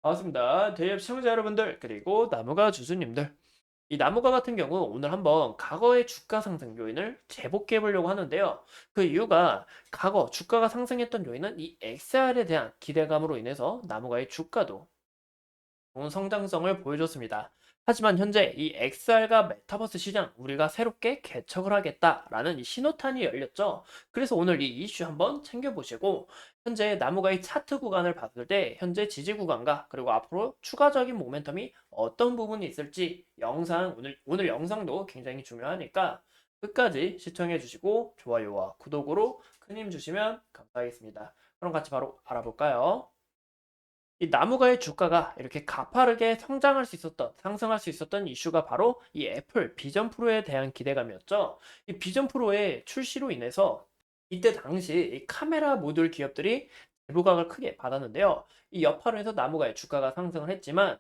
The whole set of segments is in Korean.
반갑습니다. 대입 시청자 여러분들, 그리고 나무가 주주님들. 이 나무가 같은 경우 오늘 한번 과거의 주가 상승 요인을 재복귀해 보려고 하는데요. 그 이유가 과거 주가가 상승했던 요인은 이 XR에 대한 기대감으로 인해서 나무가의 주가도 좋은 성장성을 보여줬습니다. 하지만 현재 이 XR과 메타버스 시장 우리가 새롭게 개척을 하겠다라는 이 신호탄이 열렸죠. 그래서 오늘 이 이슈 한번 챙겨보시고 현재 나무가의 차트 구간을 봤을 때 현재 지지 구간과 그리고 앞으로 추가적인 모멘텀이 어떤 부분이 있을지 영상 오늘 영상도 굉장히 중요하니까 끝까지 시청해 주시고 좋아요와 구독으로 큰 힘 주시면 감사하겠습니다. 그럼 같이 바로 알아볼까요? 이 나무가의 주가가 이렇게 가파르게 성장할 수 있었던, 상승할 수 있었던 이슈가 바로 이 애플 비전 프로에 대한 기대감이었죠. 이 비전 프로의 출시로 인해서 이때 당시 이 카메라 모듈 기업들이 부각을 크게 받았는데요. 이 여파로 해서 나무가의 주가가 상승을 했지만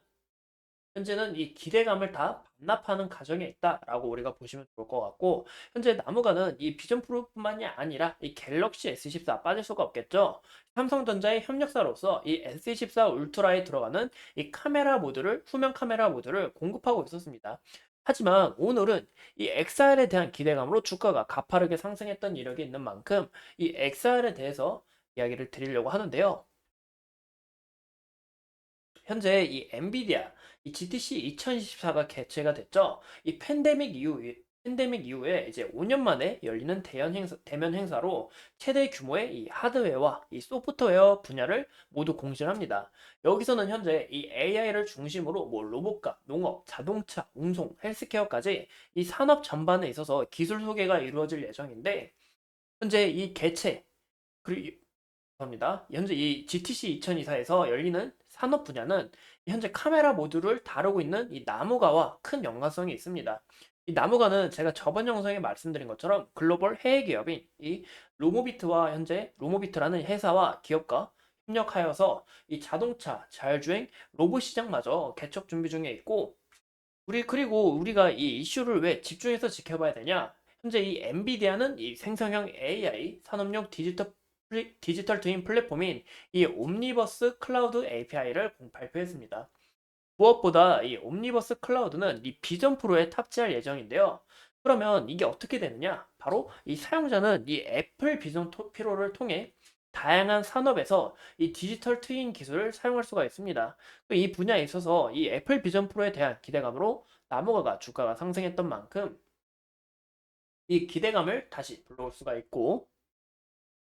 현재는 이 기대감을 다 반납하는 과정에 있다라고 우리가 보시면 좋을 것 같고 현재 나무가는 이 비전 프로뿐만이 아니라 이 갤럭시 S24 빠질 수가 없겠죠. 삼성전자의 협력사로서 이 S24 울트라에 들어가는 이 카메라 모듈을 후면 카메라 모듈을 공급하고 있었습니다. 하지만 오늘은 이 XR에 대한 기대감으로 주가가 가파르게 상승했던 이력이 있는 만큼 이 XR에 대해서 이야기를 드리려고 하는데요. 현재 이 엔비디아 이 GTC 2024가 개최가 됐죠. 이 팬데믹 이후에 이제 5년 만에 열리는 대면 행사로 최대 규모의 이 하드웨어와 이 소프트웨어 분야를 모두 공신합니다. 여기서는 현재 이 AI를 중심으로 뭐 로봇과 농업, 자동차, 운송, 헬스케어까지 이 산업 전반에 있어서 기술 소개가 이루어질 예정인데 현재 이 개최 그리고 합니다. 현재 이 GTC 2024에서 열리는 산업 분야는 현재 카메라 모듈을 다루고 있는 이 나무가와 큰 연관성이 있습니다. 이 나무가는 제가 저번 영상에 말씀드린 것처럼 글로벌 해외 기업인 이 로모비트와 현재 로모비트라는 회사와 기업과 협력하여서 이 자동차, 자율주행, 로봇 시장마저 개척 준비 중에 있고 그리고 우리가 이 이슈를 왜 집중해서 지켜봐야 되냐? 현재 이 엔비디아는 이 생성형 AI 산업용 디지털 트윈 플랫폼인 이 옴니버스 클라우드 API를 발표했습니다. 무엇보다 이 옴니버스 클라우드는 이 비전 프로에 탑재할 예정인데요. 그러면 이게 어떻게 되느냐? 바로 이 사용자는 이 애플 비전 프로를 통해 다양한 산업에서 이 디지털 트윈 기술을 사용할 수가 있습니다. 이 분야에 있어서 이 애플 비전 프로에 대한 기대감으로 나무가가 주가가 상승했던 만큼 이 기대감을 다시 불러올 수가 있고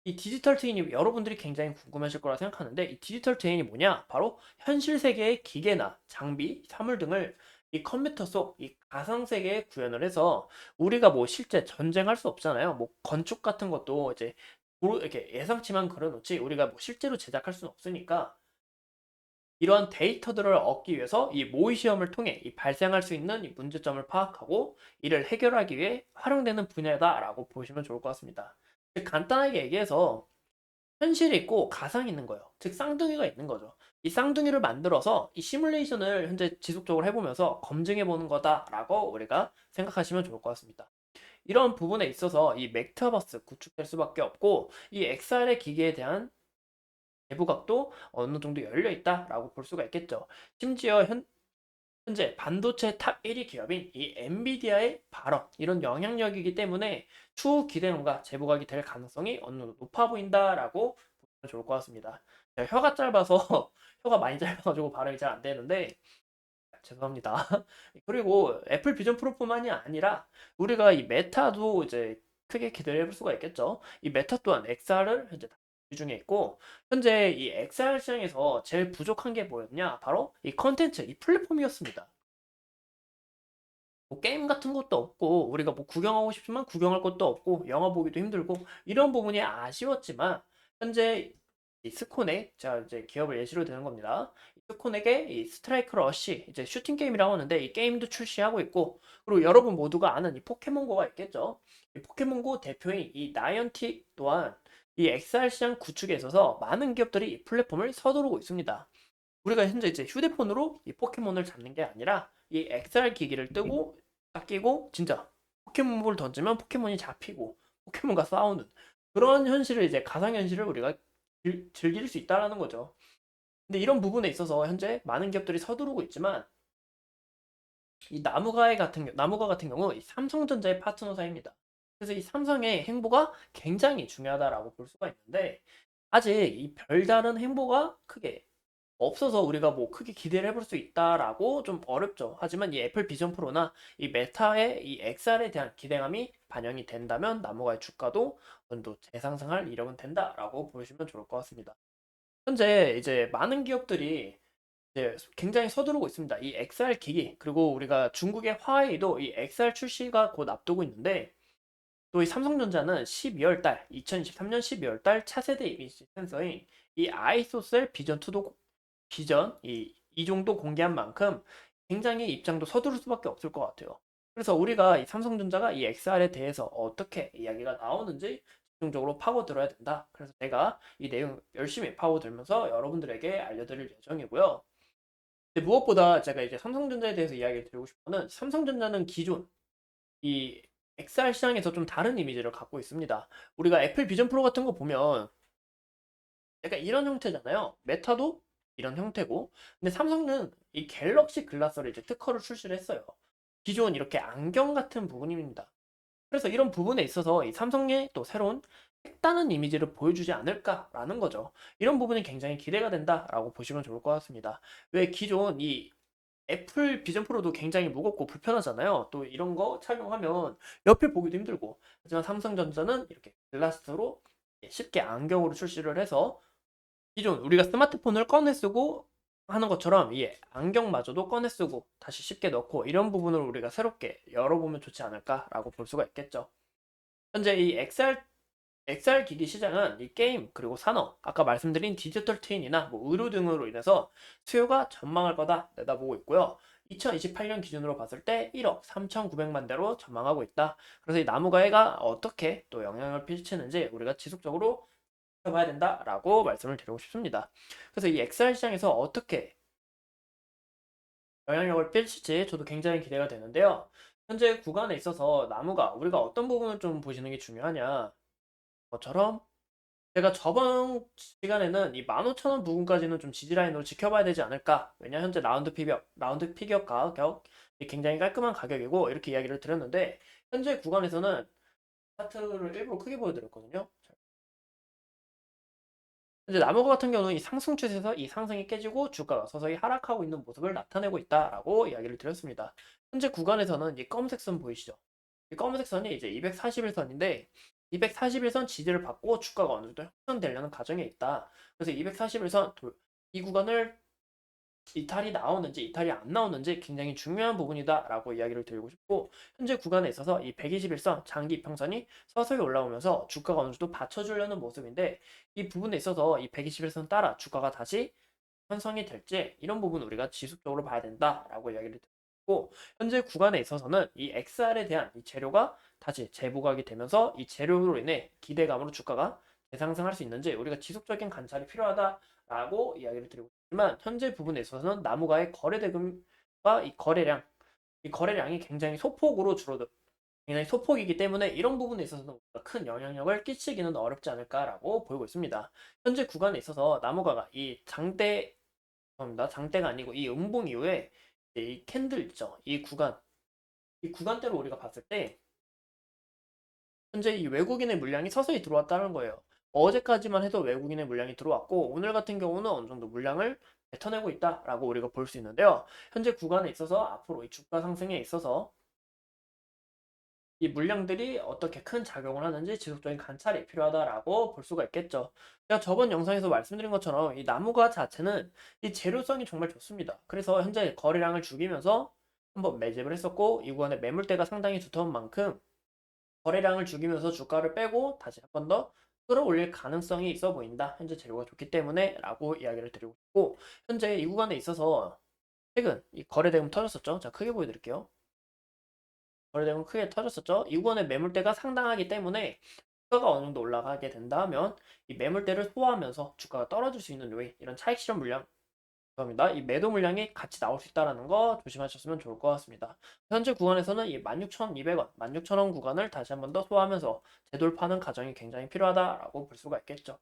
이 디지털 트윈이 여러분들이 굉장히 궁금하실 거라 생각하는데 이 디지털 트윈이 뭐냐? 바로 현실 세계의 기계나 장비, 사물 등을 이 컴퓨터 속 이 가상 세계에 구현을 해서 우리가 뭐 실제 전쟁할 수 없잖아요. 뭐 건축 같은 것도 이제 이렇게 예상치만 그려놓지 우리가 뭐 실제로 제작할 수는 없으니까 이러한 데이터들을 얻기 위해서 이 모의 시험을 통해 이 발생할 수 있는 이 문제점을 파악하고 이를 해결하기 위해 활용되는 분야다라고 보시면 좋을 것 같습니다. 간단하게 얘기해서 현실이 있고 가상이 있는 거예요. 즉 쌍둥이가 있는 거죠. 이 쌍둥이를 만들어서 이 시뮬레이션을 현재 지속적으로 해보면서 검증해 보는 거다라고 우리가 생각하시면 좋을 것 같습니다. 이런 부분에 있어서 이 메타버스 구축될 수밖에 없고 이 XR의 기기에 대한 내부각도 어느 정도 열려 있다라고 볼 수가 있겠죠. 심지어 현재 반도체 탑 1위 기업인 이 엔비디아의 발언 이런 영향력이기 때문에 추후 기대감과 재부각이 될 가능성이 어느 정도 높아 보인다라고 보면 좋을 것 같습니다. 제가 혀가 짧아서 혀가 많이 짧아가지고 발음이 잘 안 되는데 죄송합니다. 그리고 애플 비전 프로뿐만이 아니라 우리가 이 메타도 이제 크게 기대를 해볼 수가 있겠죠. 이 메타 또한 XR을 현재 준비 중에 있고 현재 이 XR 시장에서 제일 부족한 게 뭐였냐? 바로 이 컨텐츠, 이 플랫폼이었습니다. 뭐 게임 같은 것도 없고 우리가 뭐 구경하고 싶지만 구경할 것도 없고 영화 보기도 힘들고 이런 부분이 아쉬웠지만 현재 이 스코넥 자 이제 기업을 예시로 드는 겁니다. 이 스코넥의 이 스트라이크 러쉬 이제 슈팅 게임이라고 하는데 이 게임도 출시하고 있고 그리고 여러분 모두가 아는 이 포켓몬고가 있겠죠. 이 포켓몬고 대표인 이 나이언틱 또한 이 XR 시장 구축에 있어서 많은 기업들이 이 플랫폼을 서두르고 있습니다. 우리가 현재 이제 휴대폰으로 이 포켓몬을 잡는 게 아니라 이 XR 기기를 뜨고 딱 끼고 진짜 포켓몬볼 던지면 포켓몬이 잡히고 포켓몬과 싸우는 그런 현실을 이제 가상 현실을 우리가 즐길 수 있다라는 거죠. 근데 이런 부분에 있어서 현재 많은 기업들이 서두르고 있지만 이 나무가 같은 경우 이 삼성전자의 파트너사입니다. 그래서 이 삼성의 행보가 굉장히 중요하다라고 볼 수가 있는데 아직 이 별다른 행보가 크게 없어서 우리가 뭐 크게 기대를 해볼 수 있다라고 좀 어렵죠. 하지만 이 애플 비전 프로나 이 메타의 이 XR에 대한 기대감이 반영이 된다면 나무가의 주가도 어느 정도 재상승할 이력은 된다라고 보시면 좋을 것 같습니다. 현재 이제 많은 기업들이 이제 굉장히 서두르고 있습니다. 이 XR 기기 그리고 우리가 중국의 화웨이도 이 XR 출시가 곧 앞두고 있는데 또 이 삼성전자는 12월 달 2023년 12월 달 차세대 이미지 센서인 이 아이소셀 비전2도 비전 이 정도 공개한 만큼 굉장히 입장도 서두를 수밖에 없을 것 같아요. 그래서 우리가 이 삼성전자가 이 XR에 대해서 어떻게 이야기가 나오는지 집중적으로 파고들어야 된다. 그래서 제가 이 내용 열심히 파고들면서 여러분들에게 알려드릴 예정이고요. 근데 무엇보다 제가 이제 삼성전자에 대해서 이야기를 드리고 싶어는 삼성전자는 기존 이 XR 시장에서 좀 다른 이미지를 갖고 있습니다. 우리가 애플 비전 프로 같은 거 보면 약간 이런 형태잖아요. 메타도 이런 형태고, 근데 삼성은 이 갤럭시 글라스를 이제 특허를 출시를 했어요. 기존 이렇게 안경 같은 부분입니다. 그래서 이런 부분에 있어서 이 삼성의 또 새로운 색다른 이미지를 보여주지 않을까라는 거죠. 이런 부분이 굉장히 기대가 된다라고 보시면 좋을 것 같습니다. 왜 기존 이 애플 비전 프로도 굉장히 무겁고 불편하잖아요. 또 이런 거 착용하면 옆에 보기도 힘들고. 하지만 삼성전자는 이렇게 글라스로 쉽게 안경으로 출시를 해서 기존 우리가 스마트폰을 꺼내 쓰고 하는 것처럼 이 안경마저도 꺼내 쓰고 다시 쉽게 넣고 이런 부분을 우리가 새롭게 열어보면 좋지 않을까라고 볼 수가 있겠죠. 현재 이 XR 기기 시장은 이 게임 그리고 산업 아까 말씀드린 디지털 트윈이나 뭐 의료 등으로 인해서 수요가 전망할 거다 내다보고 있고요. 2028년 기준으로 봤을 때 1억 3,900만 대로 전망하고 있다. 그래서 이 나무가해가 어떻게 또 영향을 끼치는지 우리가 지속적으로 봐야 된다라고 말씀을 드리고 싶습니다. 그래서 이 XR 시장에서 어떻게 영향력을 끼칠지 저도 굉장히 기대가 되는데요. 현재 구간에 있어서 나무가 우리가 어떤 부분을 좀 보시는 게 중요하냐 것처럼 제가 저번 시간에는 이 15,000원 부분까지는 좀 지지라인으로 지켜봐야 되지 않을까. 왜냐 현재 라운드 피겨 가격이 굉장히 깔끔한 가격이고 이렇게 이야기를 드렸는데 현재 구간에서는 차트를 일부러 크게 보여드렸거든요. 이제 나무가 같은 경우는 이 상승 추세에서 이 상승이 깨지고 주가가 서서히 하락하고 있는 모습을 나타내고 있다라고 이야기를 드렸습니다. 현재 구간에서는 이 검은색 선 보이시죠? 이 검은색 선이 이제 241선인데 241선 지지를 받고 주가가 어느 정도 형성되려는 과정에 있다. 그래서 241선 이 구간을 이탈이 나오는지 이탈이 안 나오는지 굉장히 중요한 부분이다라고 이야기를 드리고 싶고 현재 구간에 있어서 이 121선 장기 이평선이 서서히 올라오면서 주가가 어느 정도 받쳐주려는 모습인데 이 부분에 있어서 이 121선 따라 주가가 다시 편성이 될지 이런 부분 우리가 지속적으로 봐야 된다라고 이야기를 드리고 현재 구간에 있어서는 이 XR에 대한 이 재료가 다시 재부각이 되면서 이 재료로 인해 기대감으로 주가가 재상승할 수 있는지 우리가 지속적인 관찰이 필요하다라고 이야기를 드리고 있지만 현재 부분에 있어서는 나무가의 거래 대금과 이 거래량이 굉장히 소폭으로 줄어들 굉장히 소폭이기 때문에 이런 부분에 있어서는 큰 영향력을 끼치기는 어렵지 않을까라고 보이고 있습니다. 현재 구간에 있어서 나무가가 이 장대가 아니고 이 음봉 이후에 이제 이 캔들 있죠. 이 구간대로 우리가 봤을 때 현재 이 외국인의 물량이 서서히 들어왔다는 거예요. 어제까지만 해도 외국인의 물량이 들어왔고 오늘 같은 경우는 어느 정도 물량을 뱉어내고 있다라고 우리가 볼 수 있는데요. 현재 구간에 있어서 앞으로 이 주가 상승에 있어서 이 물량들이 어떻게 큰 작용을 하는지 지속적인 관찰이 필요하다라고 볼 수가 있겠죠. 제가 저번 영상에서 말씀드린 것처럼 이 나무가 자체는 이 재료성이 정말 좋습니다. 그래서 현재 거래량을 죽이면서 한번 매집을 했었고 이 구간에 매물대가 상당히 두터운 만큼 거래량을 죽이면서 주가를 빼고 다시 한 번 더 끌어올릴 가능성이 있어 보인다. 현재 재료가 좋기 때문에 라고 이야기를 드리고 싶고 현재 이 구간에 있어서 최근 이 거래 대금 터졌었죠. 자 크게 보여드릴게요. 거래대금 크게 터졌었죠. 이 구간의 매물대가 상당하기 때문에 주가가 어느 정도 올라가게 된다면 이 매물대를 소화하면서 주가가 떨어질 수 있는 요인 이런 차익 실현 물량 겁니다. 이 매도 물량이 같이 나올 수 있다는 거 조심하셨으면 좋을 것 같습니다. 현재 구간에서는 이 16,200원, 16,000원 구간을 다시 한 번 더 소화하면서 재돌파하는 과정이 굉장히 필요하다라고 볼 수가 있겠죠.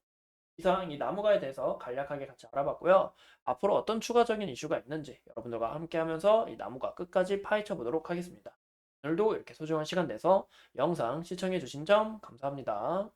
이상 이 나무가에 대해서 간략하게 같이 알아봤고요. 앞으로 어떤 추가적인 이슈가 있는지 여러분들과 함께 하면서 이 나무가 끝까지 파헤쳐 보도록 하겠습니다. 오늘도 이렇게 소중한 시간 내서 영상 시청해 주신 점 감사합니다.